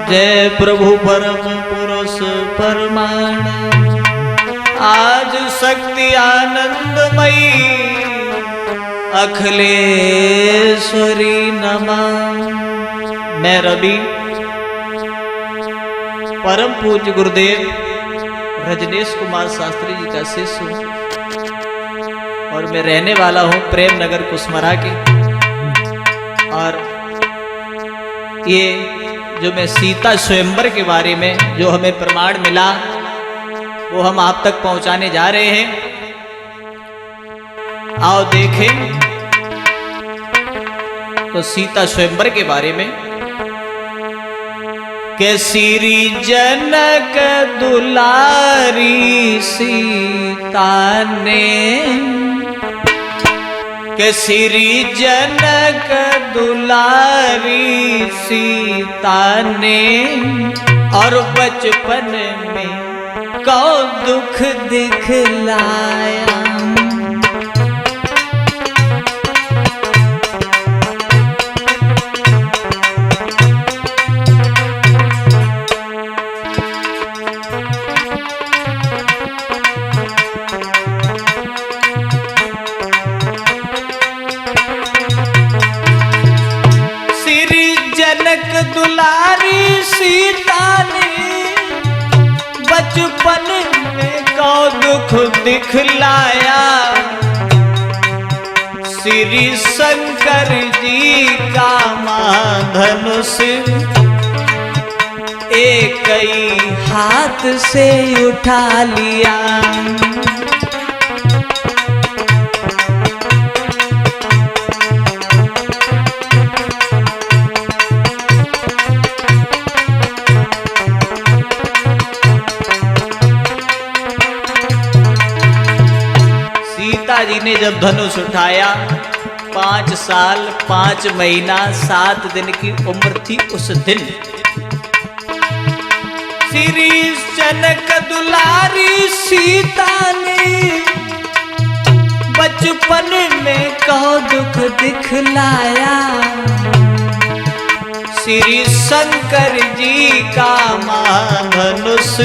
जय प्रभु परम पुरुष परमाण। आज शक्ति आनंदमयी अखिलेश्वरी नमः। मैं रवि परम पूज्य गुरुदेव रजनीश कुमार शास्त्री जी का शिष्य हूँ और मैं रहने वाला हूँ प्रेम नगर कुसमरा के। और ये जो मैं सीता स्वयंवर के बारे में जो हमें प्रमाण मिला वो हम आप तक पहुंचाने जा रहे हैं। आओ देखें तो सीता स्वयंवर के बारे में के श्री जनक दुलारी सीता ने के श्री जनक दुलारी सीता ने और बचपन में कौ दुख दिखलाया। दुलारी सीता ने बचपन में कौ दुख दिखलाया। श्री शंकर जी का धनुष एक ही हाथ से उठा लिया। जी ने जब धनुष उठाया 5 साल 5 महीना 7 दिन की उम्र थी उस दिन। श्री जनक दुलारी सीता ने बचपन में कौ दुख दिखलाया। श्री शंकर जी का धनुष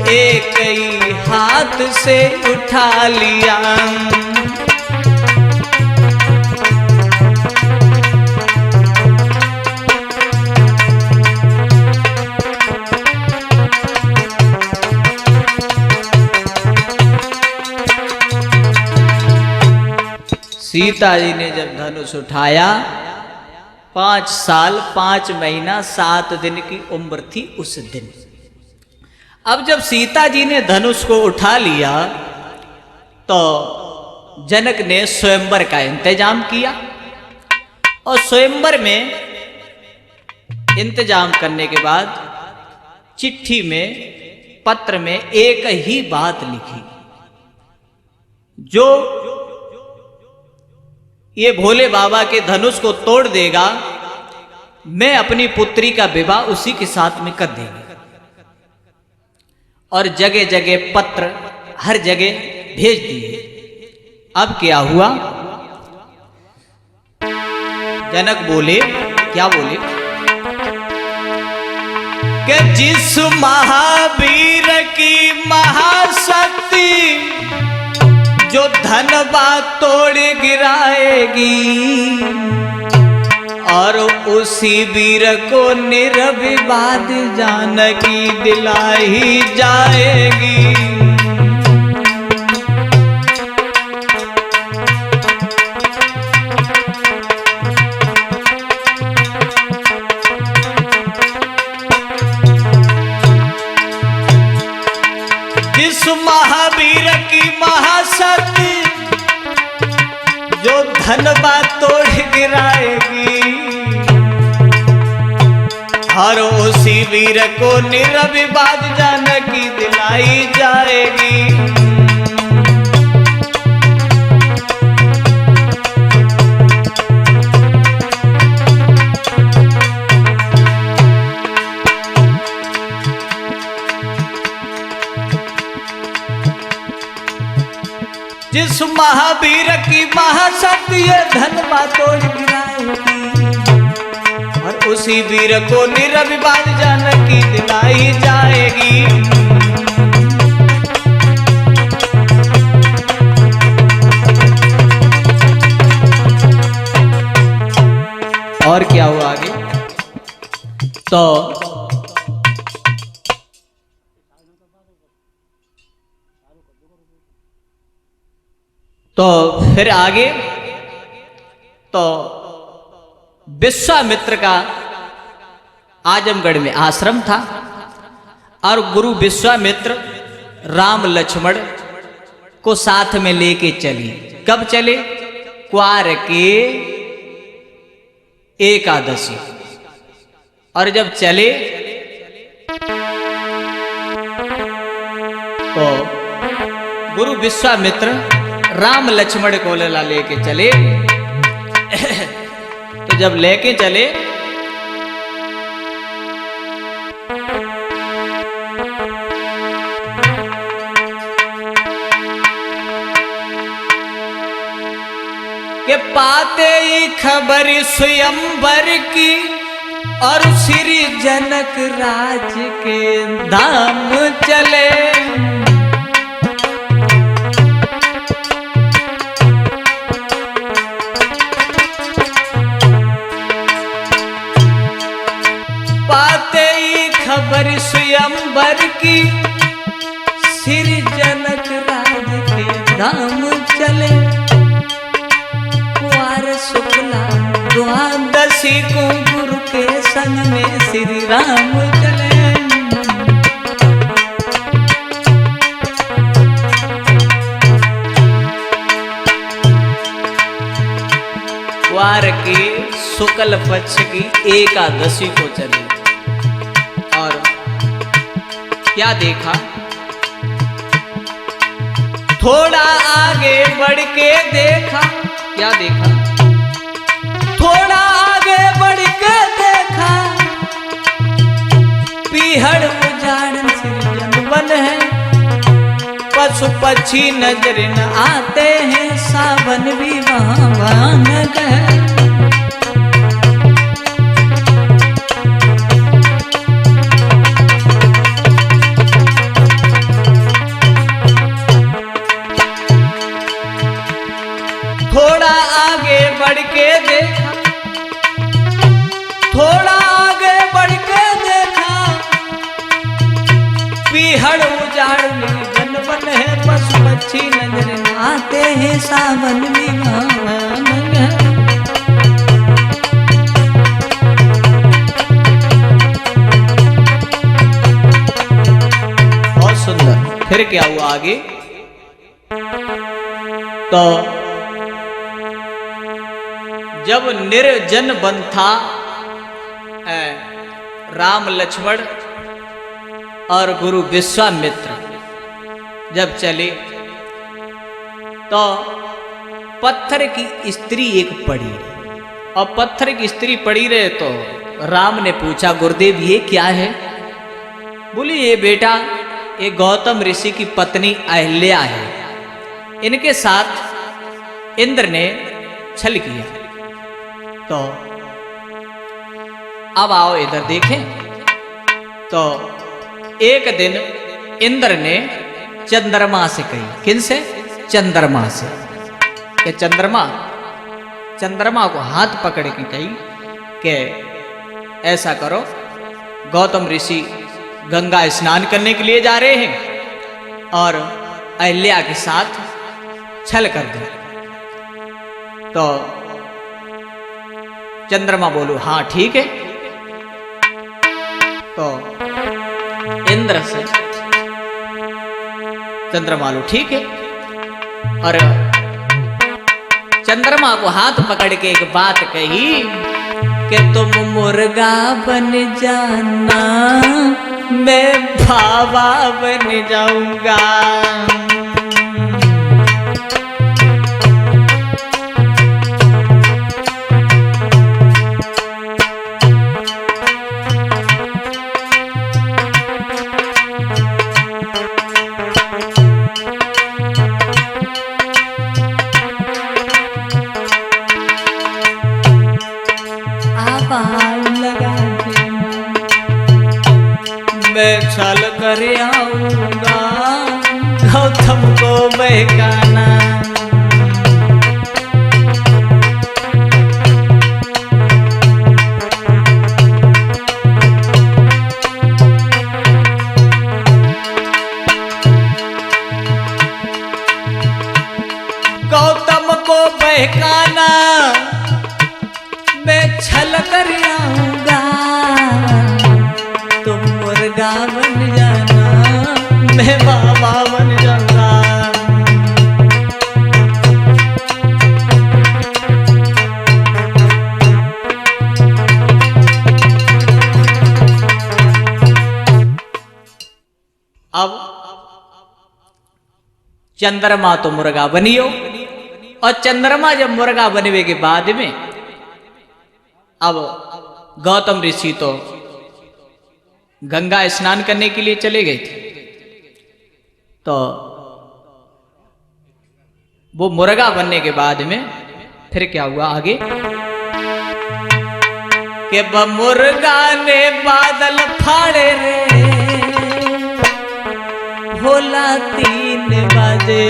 एक ही हाथ से उठा लिया। सीता जी ने जब धनुष उठाया 5 साल 5 महीना 7 दिन की उम्र थी उस दिन। अब जब सीता जी ने धनुष को उठा लिया तो जनक ने स्वयंवर का इंतजाम किया और स्वयंवर में इंतजाम करने के बाद चिट्ठी में पत्र में एक ही बात लिखी, जो ये भोले बाबा के धनुष को तोड़ देगा मैं अपनी पुत्री का विवाह उसी के साथ में कर देंगे। और जगह जगह पत्र हर जगह भेज दिए। अब क्या हुआ, जनक बोले, क्या बोले कि जिस महावीर की महाशक्ति जो धनवा तोड़ गिराएगी और उसी वीर को निर्विवाद जानकी दिलाई जाएगी। जिस महावीर की महाशक्ति जो धनवा तोड़ गिराएगी हर उसी वीर को निर्विवाद जानकी दिलाई जाएगी। जिस महावीर की महाशक्ति ये धनवा तोड़ गिराएगी और उसी वीर को निरभिवाद जानकी दिलाई जाएगी। और क्या हुआ आगे? तो फिर आगे तो विश्वामित्र का आजमगढ़ में आश्रम था और गुरु विश्वामित्र राम लक्ष्मण को साथ में लेके चली। कब चले? क्वार के एकादशी। और जब चले तो गुरु विश्वामित्र राम लक्ष्मण को लेके चले। तो जब लेके चले के पाते ही खबर स्वयंवर की और श्री जनक राज के धाम चले। पाते ही खबर स्वयंवर की श्री जनक राज के धाम चले। कुंवर शुक्ला द्वादशी को गुरु के संग में श्री राम चले। कुंवर की शुक्ल पक्ष की एकादशी को चले। और क्या देखा? थोड़ा आगे बढ़ के देखा। क्या देखा? थोड़ा आगे बढ़ के देखा पीहड़ उजाड़ सृजन वन है। पशु पक्षी नजर न आते हैं, सावन भी वहां भयानक है। थोड़ा आगे बढ़ के देखा, थोड़ा आगे बढ़ के देखा पीहड़ उजाड़ निर्जन वन है। पशु पक्षी नजर न आते हैं, सावन भी भयानक है। बहुत सुंदर। फिर क्या हुआ आगे? तो जब निर्जन वन था, राम लक्ष्मण और गुरु विश्वामित्र जब चले तो पत्थर की स्त्री एक पड़ी। और पत्थर की स्त्री पड़ी रहे तो राम ने पूछा, गुरुदेव ये क्या है? बोली, ये बेटा ये गौतम ऋषि की पत्नी अहल्या है। इनके साथ इंद्र ने छल किया। तो अब आओ इधर देखें। तो एक दिन इंद्र ने चंद्रमा से कही। किन से? चंद्रमा से। कि चंद्रमा को हाथ पकड़ के कही कि ऐसा करो, गौतम ऋषि गंगा स्नान करने के लिए जा रहे हैं और अहल्या के साथ छल कर दो। तो चंद्रमा बोलो हाँ ठीक है। तो इंद्र से चंद्रमा लो ठीक है। और चंद्रमा को हाथ पकड़ के एक बात कही कि तुम मुर्गा बन जाना, मैं भावा बन जाऊंगा। लगा मैं छल कर आऊंगा गौतम को बहकाना। गौतम को बहकाना मैं छल कर आऊंगा, तुम मुर्गा बन जाना मैं बाबा बन जाऊंगा। अब चंद्रमा तो मुर्गा बनियो, और चंद्रमा जब मुर्गा बनने के बाद में अब गौतम ऋषि तो गंगा स्नान करने के लिए चले गए थे। तो वो मुर्गा बनने के बाद में फिर क्या हुआ आगे कि मुर्गा ने बादल फाड़े रे, भोला 3 बजे।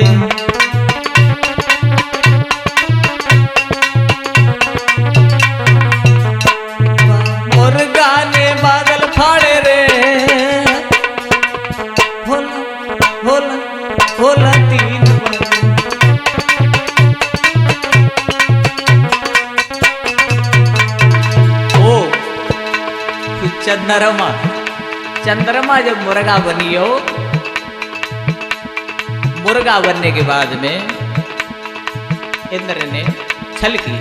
मुर्गा ने बादल फाड़े रे, भोला भोला भोला 3 बजे। ओ चंद्रमा जब मुर्गा बनियो, मुर्गा बनने के बाद में इंद्र ने छल की।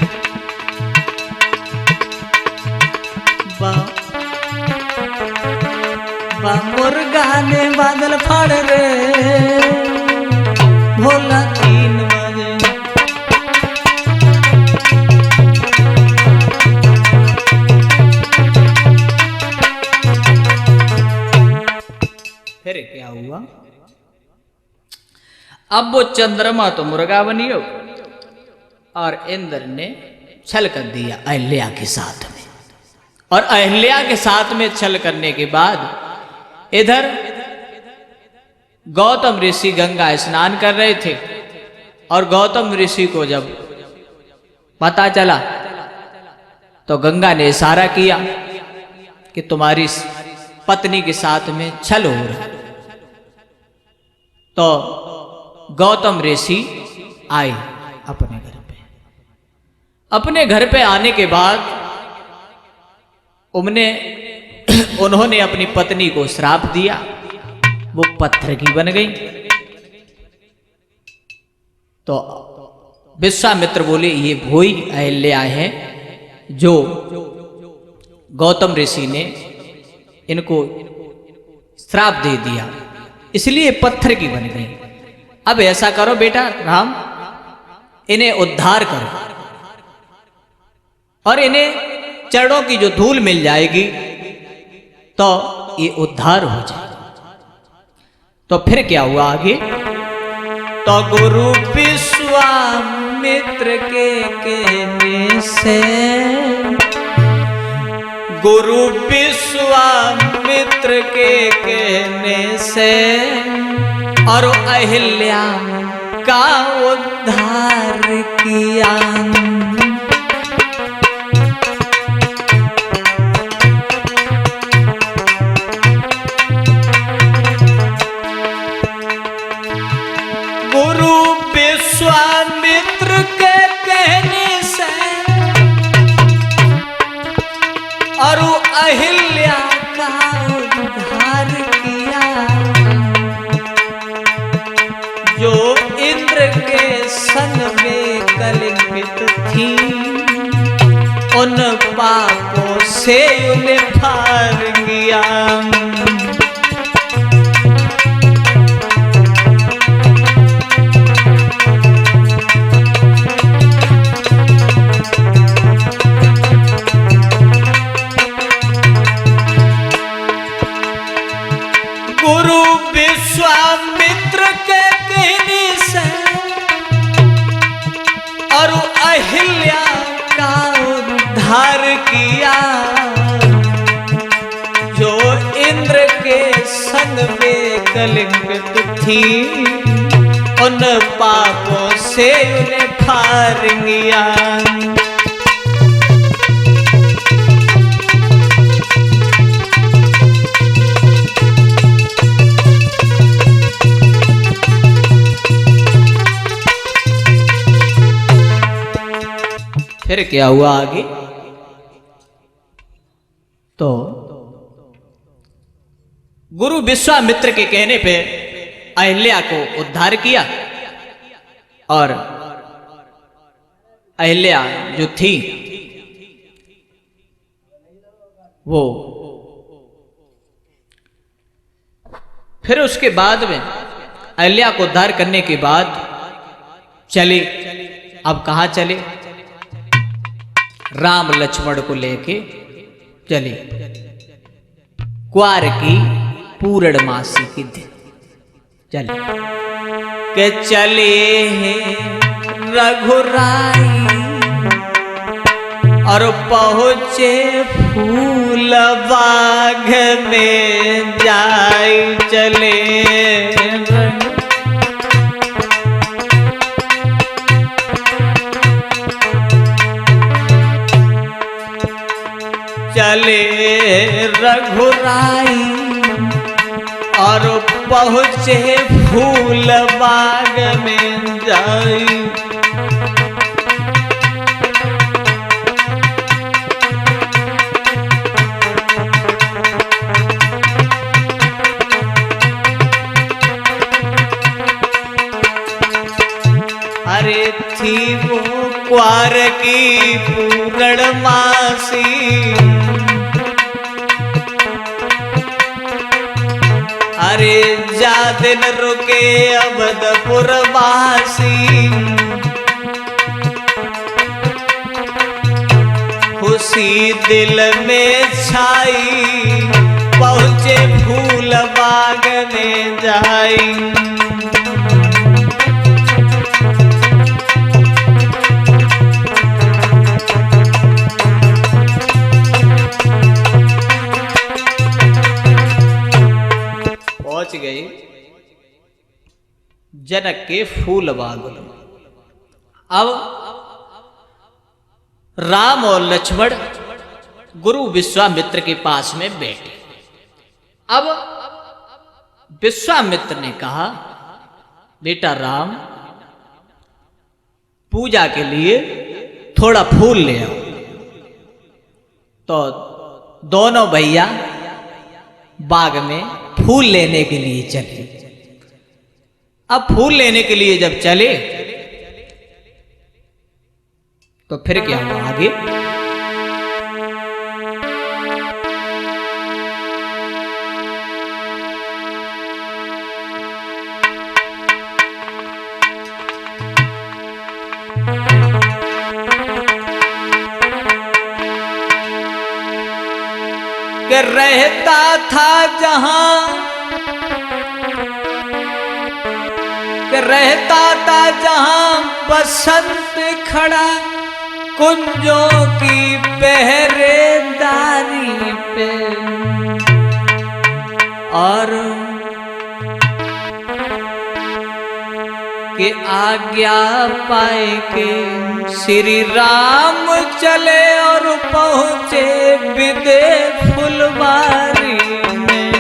मुर्गा ने बादल फाड़ रे, भोला 3 बजे। फिर क्या हुआ, अब वो चंद्रमा तो मुर्गा बनियो और इंद्र ने छल कर दिया अहिल्या के साथ में। और अहिल्या के साथ में छल करने के बाद इधर गौतम ऋषि गंगा स्नान कर रहे थे, और गौतम ऋषि को जब पता चला तो गंगा ने इशारा किया कि तुम्हारी पत्नी के साथ में छल हो रहा। तो गौतम ऋषि आए अपने घर पे। अपने घर पे आने के बाद उन्होंने अपनी पत्नी को श्राप दिया, वो पत्थर की बन गई। तो विश्वामित्र बोले ये वही अहिल्या है जो गौतम ऋषि ने इनको श्राप दे दिया, इसलिए पत्थर की बन गई। अब ऐसा करो बेटा राम, इन्हें उद्धार करो और इन्हें चरणों की जो धूल मिल जाएगी तो ये उद्धार हो जाए। तो फिर क्या हुआ आगे, तो गुरु विश्वामित्र के कहने से, गुरु विश्वामित्र के कहने से और अहिल्या का उद्धार किया। गुरु विश्वामित्र के कहने से और अहिल्या का उद्धार किया। जो इंद्र के संग में कलंकित थी, उन पापों से उन्हें फाड़ गया। गुरु विश्वामित्र के कहने से और अहिल्या का उद्धार किया। जो इंद्र के संग में कलंकित थी, उन पापों से उन्हें फारिंगिया। फिर क्या हुआ आगे? तो गुरु विश्वामित्र के कहने पे अहिल्या को उद्धार किया, और अहिल्या जो थी वो फिर उसके बाद में अहिल्या को उद्धार करने के बाद चले। अब कहां चले? राम लक्ष्मण को लेके चले क्वार की पूर्णमासी के दिन चले के चले रघुराई, और पहुंचे फूल बाग में जाई चले। चले रघुराई और पहुंचे फूल बाग में जाई। अरे थी वो क्वार की पूर्णमासी, अरे जा दिन रुके अवधपुर वासी। खुशी दिल में छाई पहुंचे फूल बाग में जाई। पहुंच गई जनक के फूल बाग में। अब राम और लक्ष्मण गुरु विश्वामित्र के पास में बैठे। अब विश्वामित्र ने कहा, बेटा राम, पूजा के लिए थोड़ा फूल ले आओ। तो दोनों भैया बाग में फूल लेने के लिए चले। अब फूल लेने के लिए जब चले तो फिर क्या हुआ आगे? कि रहता था जहां, कि रहता था जहां बसंत खड़ा, कुंजों की पहरेदारी पे। और कि आज्ञा पाए के श्री राम चले और पहुंचे विदे फुलवारी में।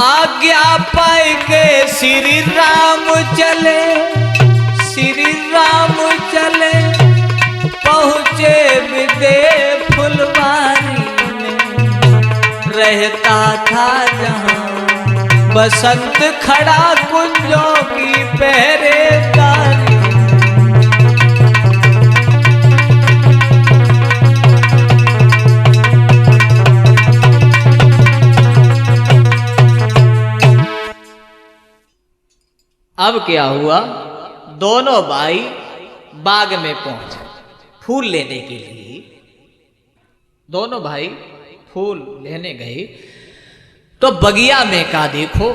आज्ञा पाए के श्री राम चले, श्री राम चले पहुंचे विदे फुलवारी में। रहता था जहां बसंत खड़ा, कुंजों की पहरेदारी। अब क्या हुआ? दोनों भाई बाग में पहुंचे फूल लेने के लिए। दोनों भाई फूल लेने गए तो बगिया में का देखो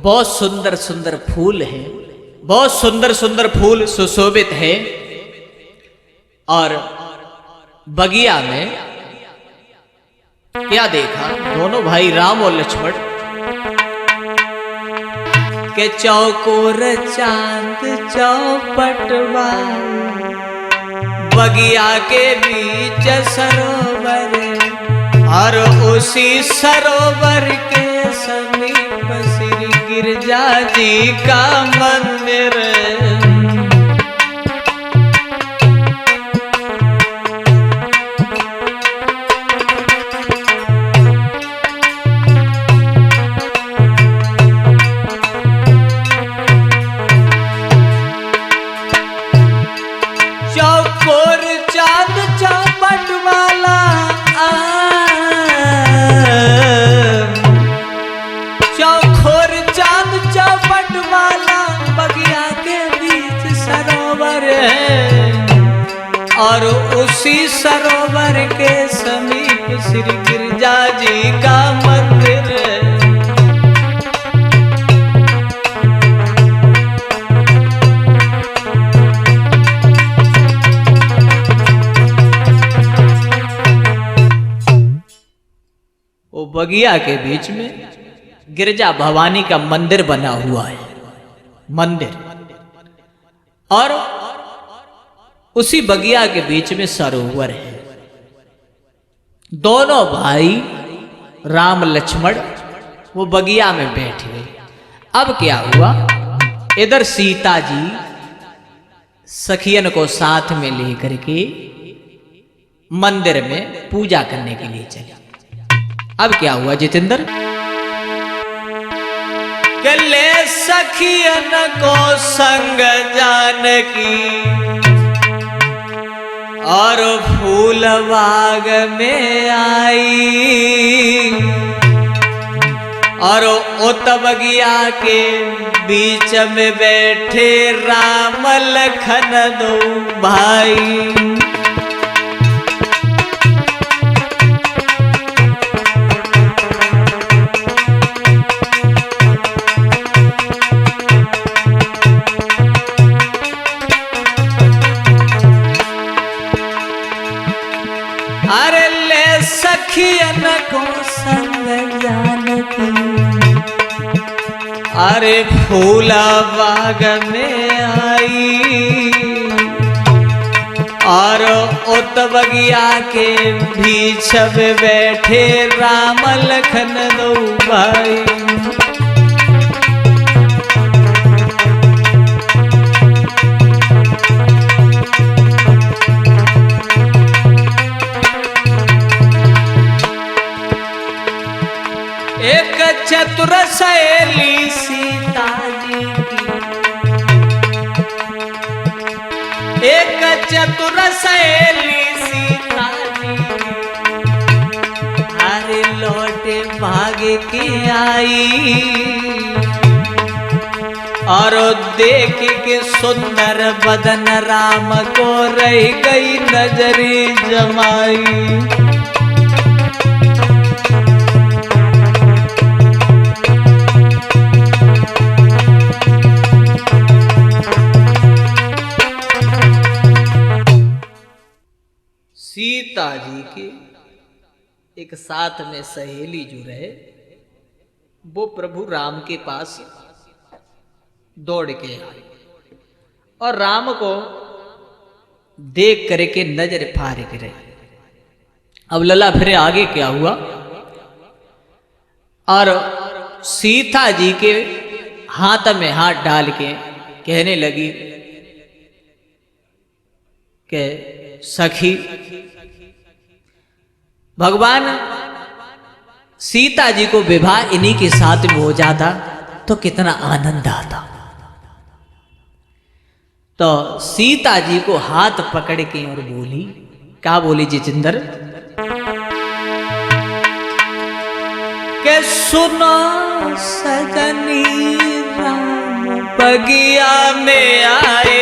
बहुत सुंदर सुंदर फूल हैं, बहुत सुंदर सुंदर फूल सुशोभित है। और बगिया में क्या देखा, दोनों भाई राम और लक्ष्मण के चौकोर चांद चौपटवा, बगिया के बीच सरोवर, और उसी सरोवर के समीप श्री गिरजा जी का मंदिर। चौकोर चांद चौपट वाला, चौकोर चांद चौपट वाला, बगिया के बीच सरोवर है, और उसी सरोवर के समीप श्री गिरजा जी का मंदिर है। वो बगिया के बीच में गिरजा भवानी का मंदिर बना हुआ है, मंदिर, और उसी बगिया के बीच में सरोवर है। दोनों भाई राम लक्ष्मण वो बगिया में बैठे। अब क्या हुआ, इधर सीता जी सखियन को साथ में लेकर के मंदिर में पूजा करने के लिए चली। अब क्या हुआ जितेंद्र, ले सखियन को संग जानकी, और फूल बाग में आई, और उत बगिया के बीच में बैठे राम लखन दो भाई। अरे ले सखियन को संग जानकी, अरे फूला बाग में आई, और उत बगिया के बीच में बैठे राम लखन दो भाई। एक चतुर सहेली सीता जी की, एक चतुर सहेली सीता जी, अरे लौटे भाग के आई, और देख के सुंदर बदन राम को रह गई नजरी जमाई। सीता जी के एक साथ में सहेली जो रहे, वो प्रभु राम के पास दौड़ के आई, और राम को देख करके नजर फाड़ के रहे। अब लला फिर आगे क्या हुआ, और सीता जी के हाथ में हाथ डाल के कहने लगी कि सखी, भगवान सीता जी को विवाह इन्हीं के साथ में हो जाता तो कितना आनंद आता। तो सीता जी को हाथ पकड़ के और बोली, क्या बोली जितेंद्र, के सुनो सजनी राम बगिया में आए,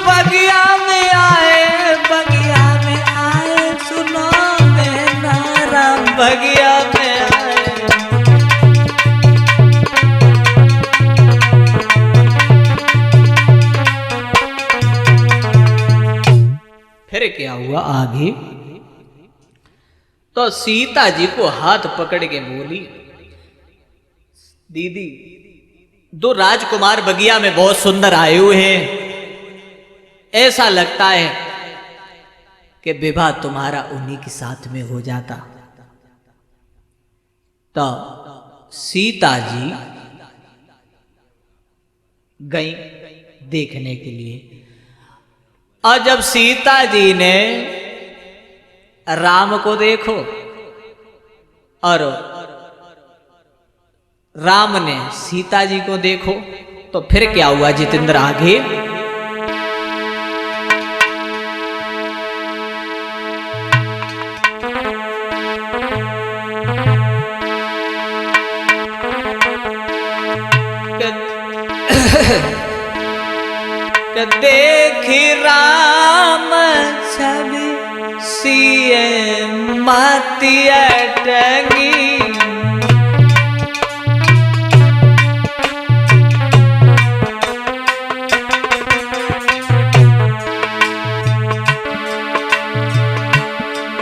बगिया में आए सुनो मैना राम बगिया में आए। फिर क्या हुआ आगे? तो सीता जी को हाथ पकड़ के बोली, दीदी दो राजकुमार बगिया में बहुत सुंदर आए हुए हैं, ऐसा लगता है कि विवाह तुम्हारा उन्हीं के साथ में हो जाता। तो सीता जी गई देखने के लिए, और जब सीता जी ने राम को देखो और राम ने सीता जी को देखो, तो फिर क्या हुआ जितेंद्र आगे? देखी राम छवि सिए मातिया टंगी,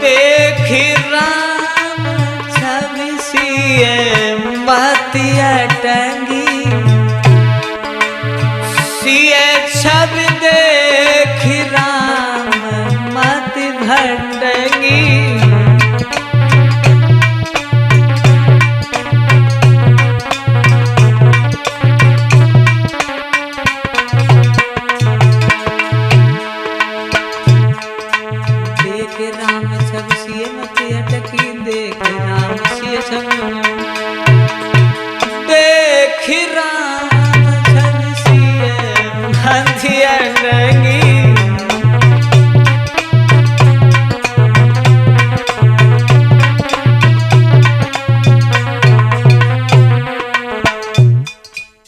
देखी राम छवि सिए मातिया टंगी, सिए छब देख राम मत भटंगी। देख राम छब सिए मत अटकी, देख राम सिए छब देख राम हथिया रंगी।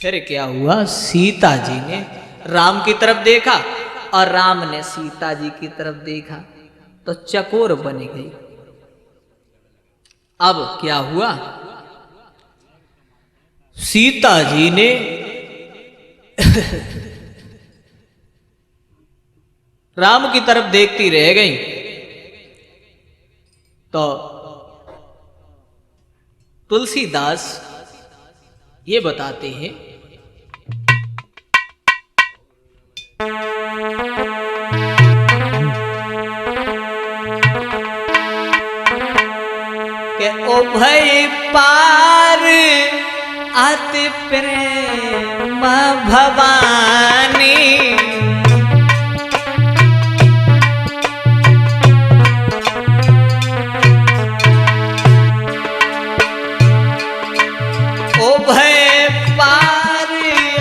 फिर क्या हुआ? सीता जी ने राम की तरफ देखा और राम ने सीता जी की तरफ देखा, तो चकोर बन गई। अब क्या हुआ? सीता जी ने राम की तरफ देखती रह गई, तो तुलसीदास ये बताते हैं कि ओ भई पार अति प्रेम भवानी, ओ भय पार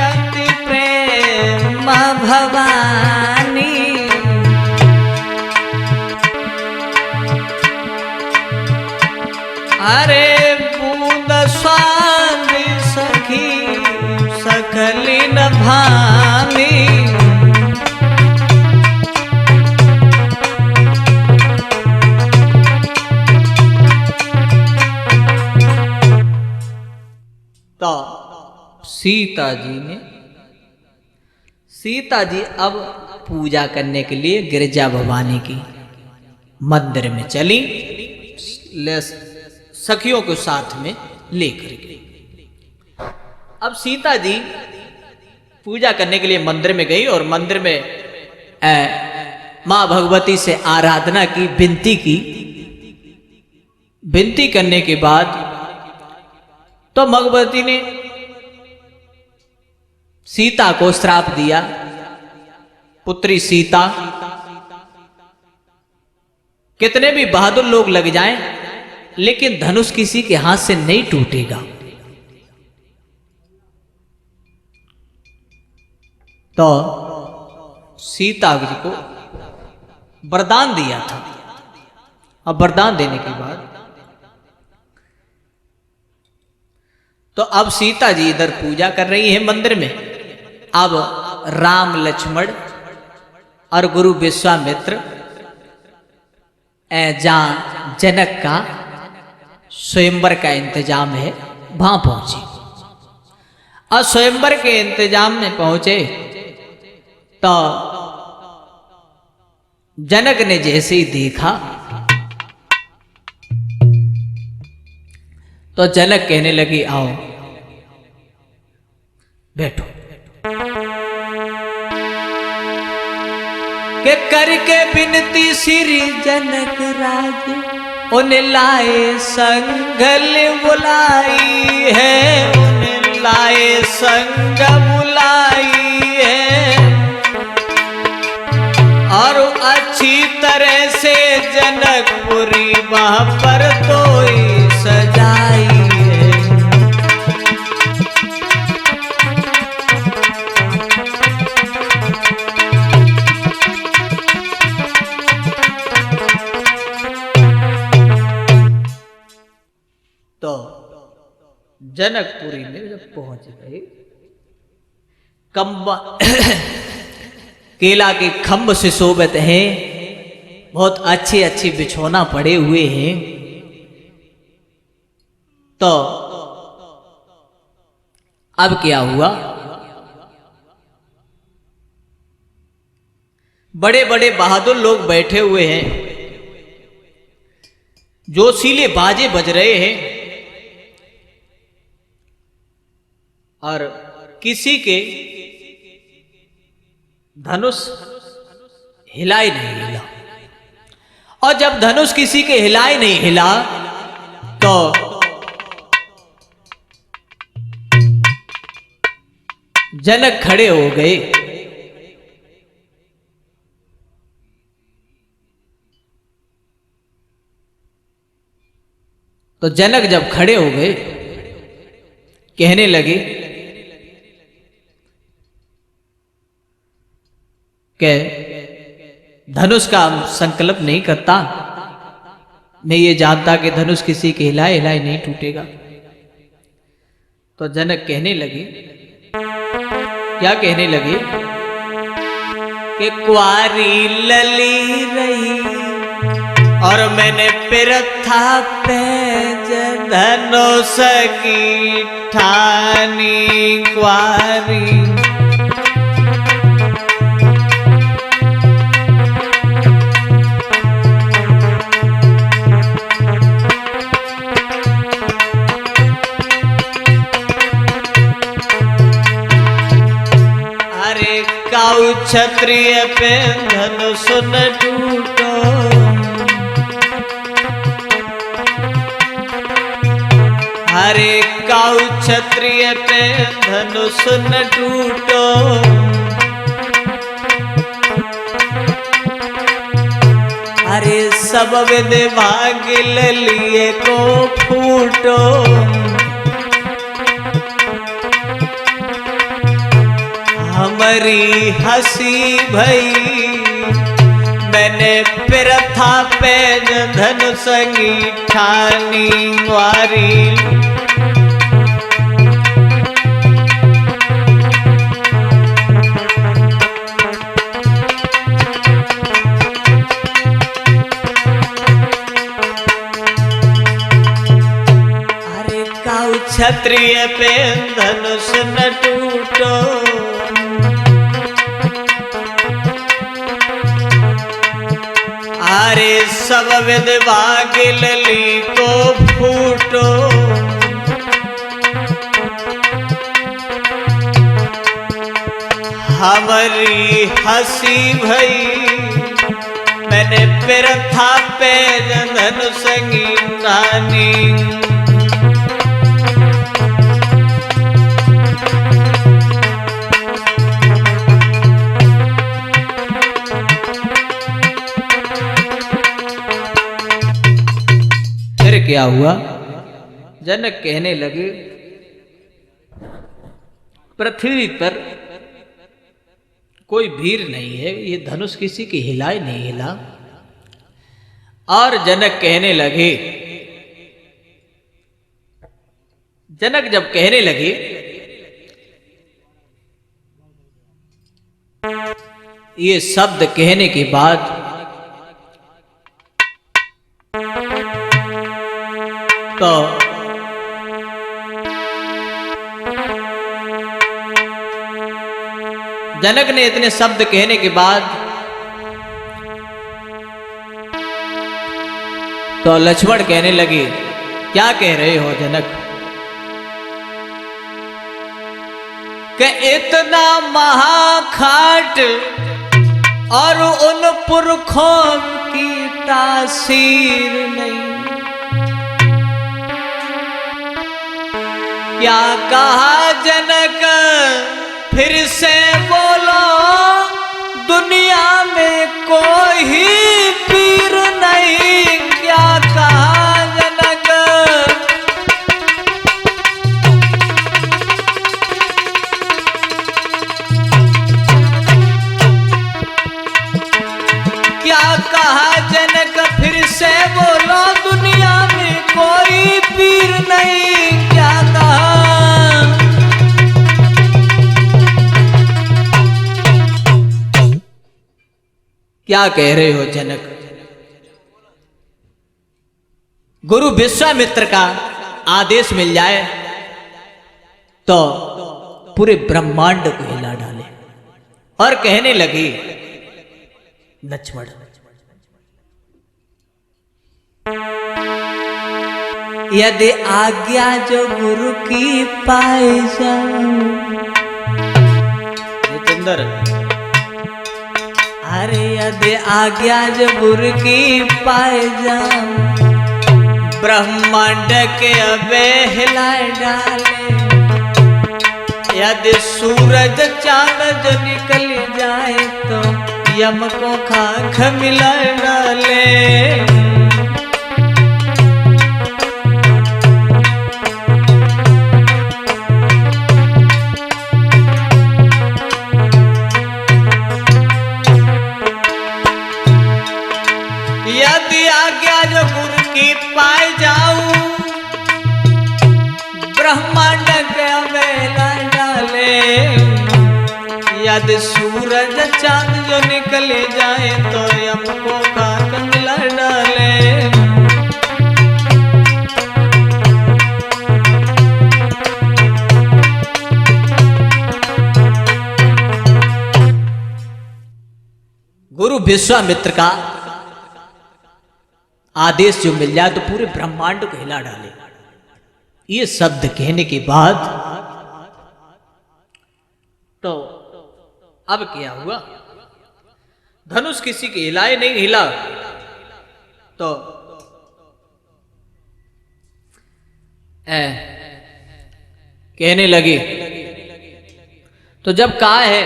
अति प्रेम भवानी, अरे बूंद स्वाद सखी सकली न भानी, तो सीता जी अब पूजा करने के लिए गिरजा भवानी की मंदिर में चली, सखियों के साथ में लेकर के। अब सीता जी पूजा करने के लिए मंदिर में गई और मंदिर में मां भगवती से आराधना की, विनती करने के बाद तो भगवती ने सीता को श्राप दिया, पुत्री सीता कितने भी बहादुर लोग लग जाएं, लेकिन धनुष किसी के हाथ से नहीं टूटेगा। तो सीता जी को वरदान दिया था। अब वरदान देने के बाद तो अब सीता जी इधर पूजा कर रही है मंदिर में। अब राम लक्ष्मण और गुरु विश्वामित्र जहां जनक का स्वयंवर का इंतजाम है वहां पहुंचे। और स्वयंवर के इंतजाम में पहुंचे तो जनक ने जैसे ही देखा तो जनक कहने लगी आओ बैठो। के करके बिनती श्री जनक राज उन लाए संगल बुलाई है, उन लाए संग बुलाई है। और अच्छी तरह से जनकपुरी वहां पर तो सजाई है। तो जनकपुरी में जब पहुंच गए, कंबा केला के खम्भ से शोभित है, बहुत अच्छे अच्छे बिछौना पड़े हुए हैं। तो अब क्या हुआ, बड़े बड़े बहादुर लोग बैठे हुए हैं, जोशीले बाजे बज रहे हैं और किसी के धनुष हिलाई नहीं हिला। और जब धनुष किसी के हिलाई नहीं हिला तो जनक खड़े हो गए। तो जनक जब खड़े हो गए कहने लगे कि धनुष का संकल्प नहीं करता, मैं ये जानता कि धनुष किसी के हिलाए हिलाए नहीं टूटेगा। तो जनक कहने लगे, क्या कहने लगे कि कुआरी लली रही और मैंने पिरथा पैज धनुष की ठानी कुआरी। क्षत्रिय पे धनुष न टूटो, हरे काऊ क्षत्रिय पे धनुष न टूटो। अरे सब विद भाग लिए को फूटो। हमारी हंसी भई मैंने पिरथा पैज धनुष की ठानी कुआरी। अरे काऊ क्षत्रिय पे धनुष न टूटो, अरे सब विद भाग लली को फूटो। हमारी हंसी भई मैंने पिरथा पैज धनुष की ठानी। क्या हुआ, जनक कहने लगे पृथ्वी पर कोई वीर नहीं है, ये धनुष किसी की हिलाए नहीं हिला। और जनक कहने लगे, जनक जब कहने लगे ये शब्द कहने के बाद तो जनक ने इतने शब्द कहने के बाद तो लक्ष्मण कहने लगे, क्या कह रहे हो जनक? कि इतना महाखाट और उन पुरखों की तासीर नहीं। क्या कहा जनक? फिर से बोलो, दुनिया में कोई पीर नहीं। क्या कहा जनक? क्या कहा जनक? फिर से बोलो, दुनिया में कोई पीर नहीं। क्या कहा? क्या कह रहे हो जनक? गुरु विश्वामित्र का आदेश मिल जाए तो पूरे ब्रह्मांड को हिला डाले। और कहने लगी लक्ष्मण, यदि आज्ञा जो गुरु की पाई जाऊं। जितेंद्र, अरे यदि आज्ञा जो गुरु की पाई जाऊं, ब्रह्मांड के अबे हिलाए डाले। यदि सूरज चांद जो निकल जाए तो यम को खाक मिला डाले। यदि आज्ञा जो गुरु की पाए जाऊं, ब्रह्मांड के अबेला डाले। यदि सूरज चांद जो निकल जाए तो हमको खाक मिला डाले। गुरु विश्वामित्र का आदेश जो मिल जाए तो पूरे ब्रह्मांड को हिला डाले। ये शब्द कहने के बाद तो अब क्या हुआ? धनुष किसी के हिलाए नहीं हिला। तो कहने लगे, तो जब कहा है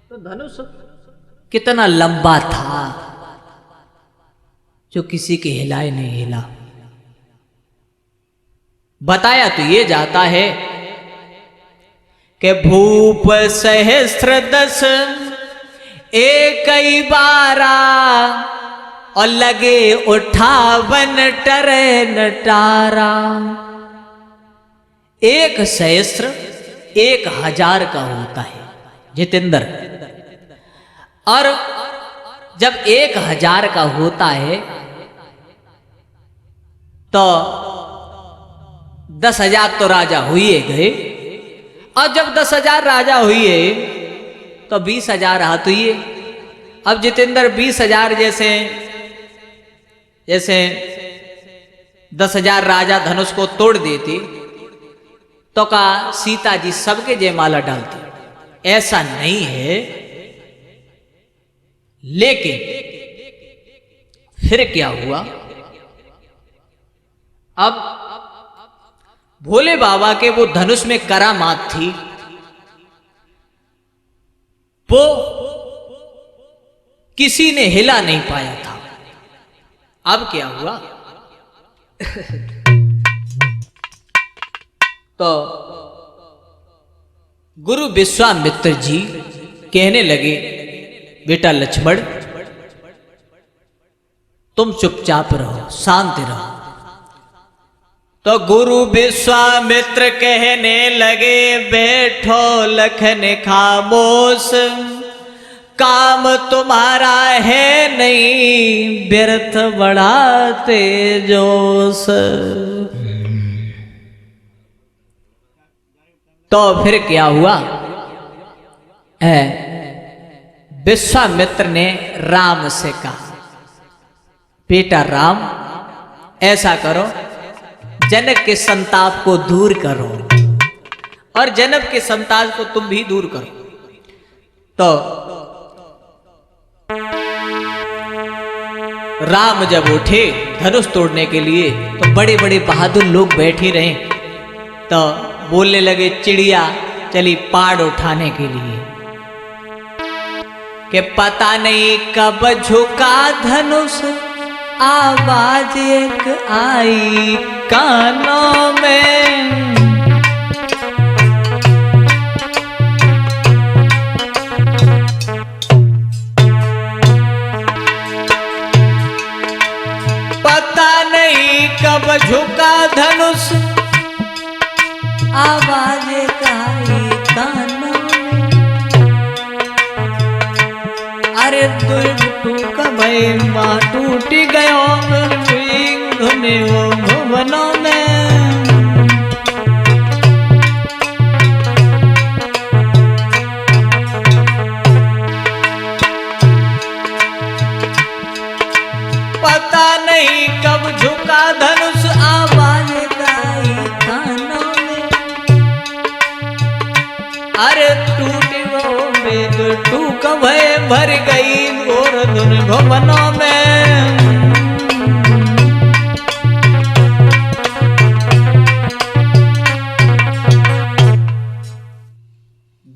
तो धनुष कितना लंबा था जो किसी के हिलाए नहीं हिला। बताया तो ये जाता है कि भूप सहस्त्र दस एक ही बारा और लगे उठावन टरे नटारा। एक सहस्त्र 1000 का होता है जितेंद्र, और जब 1000 का होता है तो 10,000 तो राजा हुए गए, और जब 10,000 राजा हुए तो 20,000 हाथ हुए। अब जितेंद्र 20,000 जैसे 10,000 राजा धनुष को तोड़ देती तो का सीता जी सबके जयमाला डालती। ऐसा नहीं है, लेकिन फिर क्या हुआ? अब भोले बाबा के वो धनुष में करामात थी, वो किसी ने हिला नहीं पाया था। अब क्या हुआ? तो गुरु विश्वामित्र जी कहने लगे, बेटा लक्ष्मण तुम चुपचाप रहो, शांत रहो। तो गुरु विश्वामित्र कहने लगे, बैठो लखन खामोश, काम तुम्हारा है नहीं, व्यर्थ बढ़ाते जोश। तो फिर क्या हुआ? विश्वामित्र ने राम से कहा, बेटा राम, ऐसा करो, जनक के संताप को दूर करो और जनक के संताप को तुम भी दूर करो। तो राम जब उठे धनुष तोड़ने के लिए, तो बड़े बड़े बहादुर लोग बैठे रहे। तो बोलने लगे, चिड़िया चली पाड़ उठाने के लिए, कि पता नहीं कब झुका धनुष, आवाज एक आई कानों में। पता नहीं कब झुका धनुष, आवाज एक आई कानों में। अरे टूट भई माँ टूट गयो धुने वो भुवनों में। पता नहीं कब झुका धनुष, आवाज गाई कानों में। अरे टूटी वो मेघ टूक भय भर गई घोर धुन भवनों में।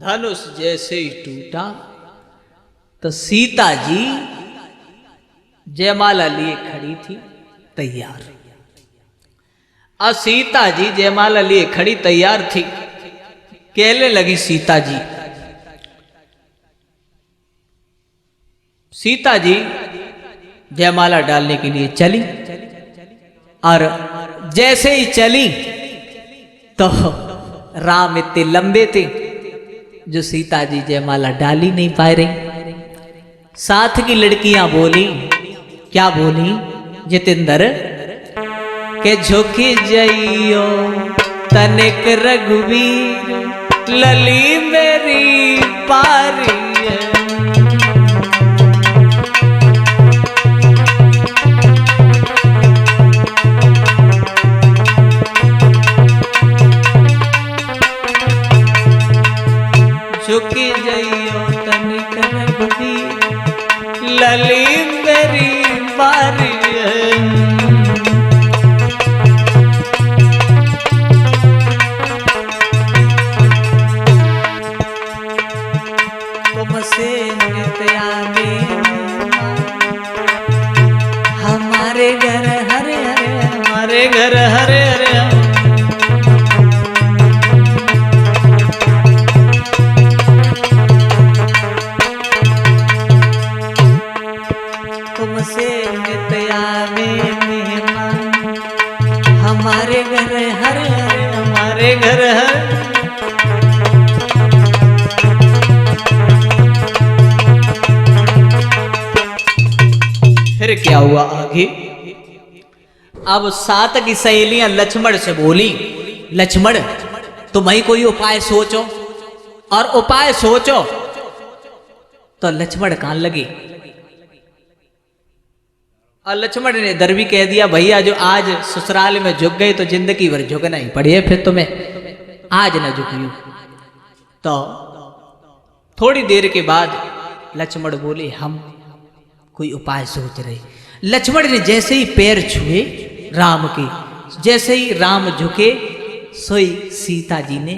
धनुष जैसे ही टूटा तो सीता जी जयमाला लिए खड़ी थी तैयार। और सीता जी जयमाला लिए खड़ी तैयार थी। कहने लगी सीता जी, सीता जी जयमाला डालने के लिए चली, और जैसे ही चली तो राम इतने लंबे थे जो सीता जी जयमाला डाल ही नहीं पा रही। साथ की लड़कियां बोली, क्या बोली जितेंद्र, के झुकी जइयो तनिक रघुवीर, लली मेरी पारी है। झुकी जइयो तनिक रघुवीर, लली मेरी पारी है। तुमसे नित्या में हमारे घर हरे हरे, हमारे घर हरे हरे। तुमसे नित्या में मेहमान, हमारे घर हरे हरे, हमारे घर हरे। फिर क्या हुआ आगे? अब सात की सहेलियां लक्ष्मण से बोली, लक्ष्मण तुम ही कोई उपाय सोचो, और उपाय सोचो। तो लक्ष्मण कान लगे, और लक्ष्मण ने दर भी कह दिया, भैया जो आज ससुराल में झुक गए तो जिंदगी भर झुकना ही पड़े, फिर तुम्हें आज न झुकियो। तो थोड़ी देर के बाद लक्ष्मण बोले, हम कोई उपाय सोच रहे। लक्ष्मण ने जैसे ही पैर छुए राम के, जैसे ही राम झुके, सोई सीता जी ने